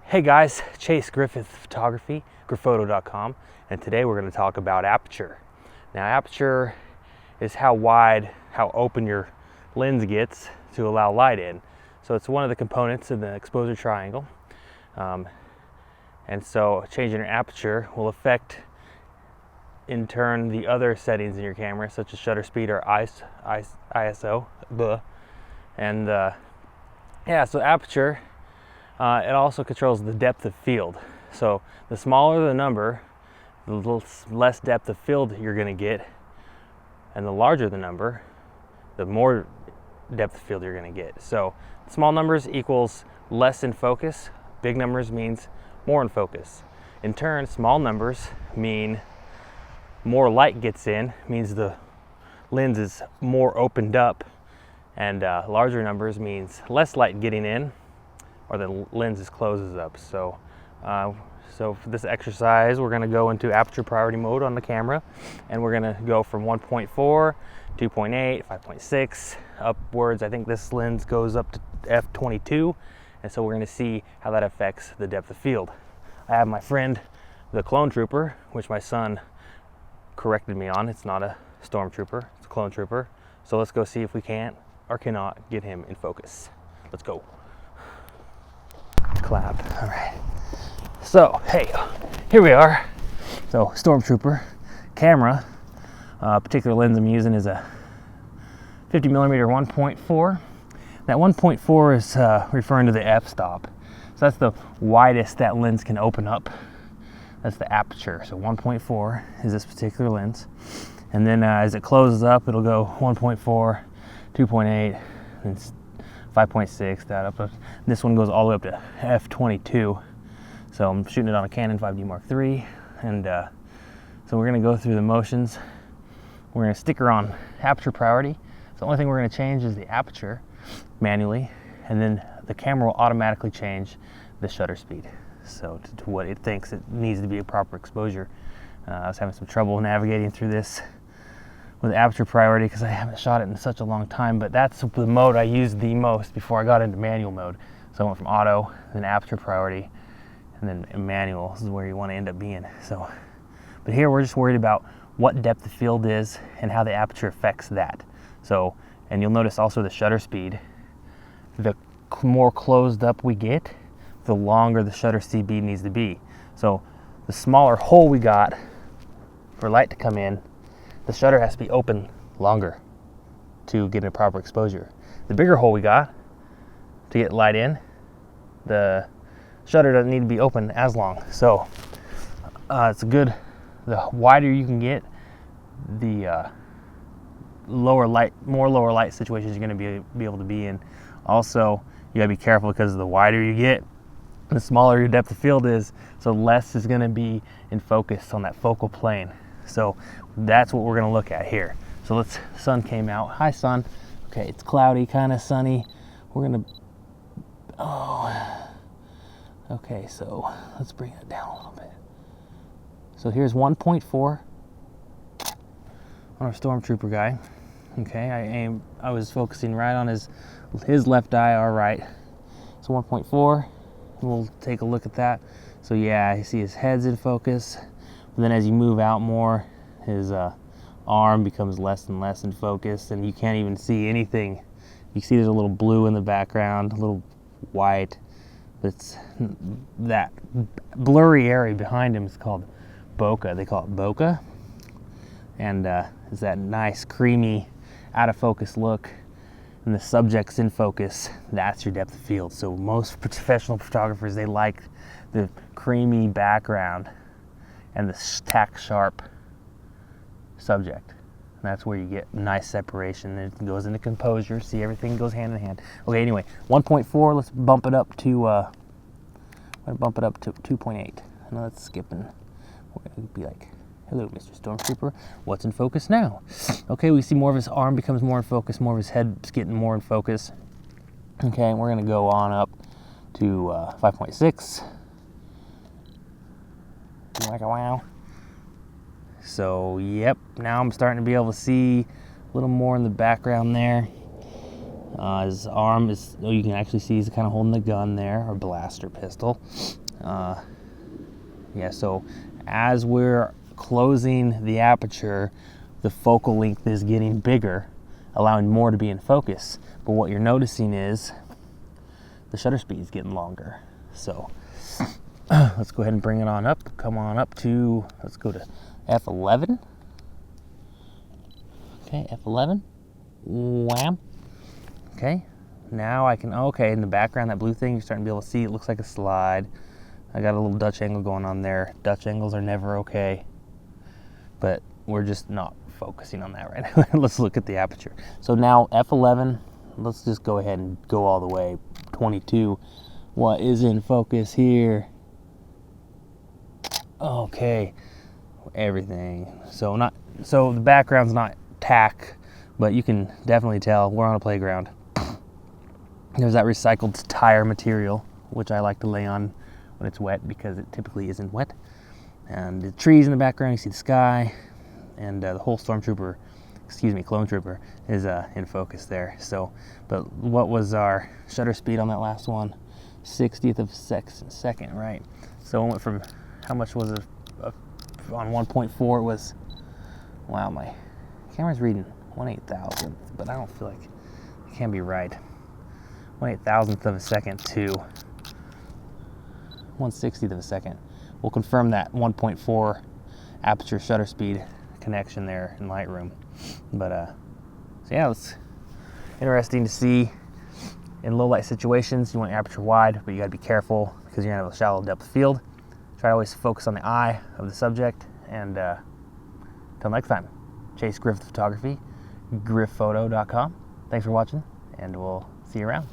Hey guys, Chase Griffith Photography, griphoto.com, and today we're going to talk about aperture. Now aperture is how wide, how open your lens gets to allow light in. So it's one of the components in the exposure triangle. And so changing your aperture will affect in turn the other settings in your camera, such as shutter speed or ISO. And so aperture, it also controls the depth of field. So the smaller the number, the little less depth of field you're going to get, and the larger the number, the more depth of field you're going to get. So small numbers equals less in focus, big numbers means more in focus. In turn, small numbers mean more light gets in, means the lens is more opened up, and larger numbers means less light getting in, or the lens closes up. So for this exercise, we're going to go into aperture priority mode on the camera, and we're going to go from 1.4, 2.8, 5.6 upwards. I think this lens goes up to f22, and so we're going to see how that affects the depth of field. I have my friend, the clone trooper, which my son corrected me on. It's not a stormtrooper, it's a clone trooper. So let's go see if we can or cannot get him in focus. Let's go. Clap. All right. So, hey, here we are. So, stormtrooper camera. Particular lens I'm using is a 50mm 1.4. That 1.4 is referring to the f-stop. So that's the widest that lens can open up. That's the aperture. So 1.4 is this particular lens. And then as it closes up, it'll go 1.4, 2.8, and 5.6, that up. This one goes all the way up to f22. So I'm shooting it on a Canon 5D Mark III. And so we're gonna go through the motions. We're gonna stick her on aperture priority. So the only thing we're gonna change is the aperture manually, and then the camera will automatically change the shutter speed. So to what it thinks it needs to be a proper exposure. I was having some trouble navigating through this with aperture priority because I haven't shot it in such a long time, but that's the mode I used the most before I got into manual mode. So I went from auto, then aperture priority, and then manual. This is where you want to end up being. So, but here we're just worried about what depth the field is and how the aperture affects that. So, and you'll notice also the shutter speed. The more closed up we get, the longer the shutter speed needs to be. So the smaller hole we got for light to come in, the shutter has to be open longer to get a proper exposure. The bigger hole we got to get light in, the shutter doesn't need to be open as long. So it's good, the wider you can get, the more lower light situations you're going to be able to be in. Also, you got to be careful because the wider you get, the smaller your depth of field is, so less is going to be in focus on that focal plane. So that's what we're going to look at here. So sun came out. Hi, sun. Okay, it's cloudy, kind of sunny. We're going to, okay, so let's bring it down a little bit. So here's 1.4 on our stormtrooper guy. Okay, I was focusing right on his left eye, our right. So 1.4, we'll take a look at that. So yeah, you see his head's in focus. But then as you move out more, his arm becomes less and less in focus, and you can't even see anything. You see there's a little blue in the background, a little white. It's that blurry area behind him is called bokeh. They call it bokeh. And it's that nice, creamy, out of focus look, and the subject's in focus. That's your depth of field. So most professional photographers, they like the creamy background and the tack sharp subject. And that's where you get nice separation. It goes into composure. See, everything goes hand in hand. Okay, anyway, 1.4. Let's bump it up to. I'm gonna bump it up to 2.8. I know that's skipping. We're gonna be like, hello, Mr. Stormtrooper. What's in focus now? Okay, we see more of his arm becomes more in focus, more of his head's getting more in focus. Okay, and we're gonna go on up to 5.6. Wow. So, yep, now I'm starting to be able to see a little more in the background there. His arm is, you can actually see he's kind of holding the gun there, or blaster pistol. Yeah, so as we're closing the aperture, the focal length is getting bigger, allowing more to be in focus. But what you're noticing is the shutter speed is getting longer. So let's go ahead and bring it on up. Come on up to, let's go to F11. Okay, F11. Wham. Okay, now I can, okay, in the background, that blue thing, you're starting to be able to see, it looks like a slide. I got a little Dutch angle going on there. Dutch angles are never okay, but we're just not focusing on that right now. Let's look at the aperture. So now F11, let's just go ahead and go all the way. 22, what is in focus here? Okay, everything. So the background's not tack, but you can definitely tell we're on a playground. There's that recycled tire material, which I like to lay on when it's wet because it typically isn't wet. And the trees in the background, you see the sky, and the whole clone trooper is in focus there. So, but what was our shutter speed on that last one? 60th of a second, right? So it went from, how much was it on 1.4? It was, wow, my camera's reading 1/8,000th, but I don't feel like it can be right. 1/8,000th of a second to 1/60th of a second. We'll confirm that 1.4 aperture shutter speed connection there in Lightroom. But so yeah, it's interesting to see. In low light situations, you want your aperture wide, but you gotta be careful because you're gonna have a shallow depth of field. Try to always focus on the eye of the subject. And until next time, Chase Griffith Photography, grifpphoto.com. Thanks for watching, and we'll see you around.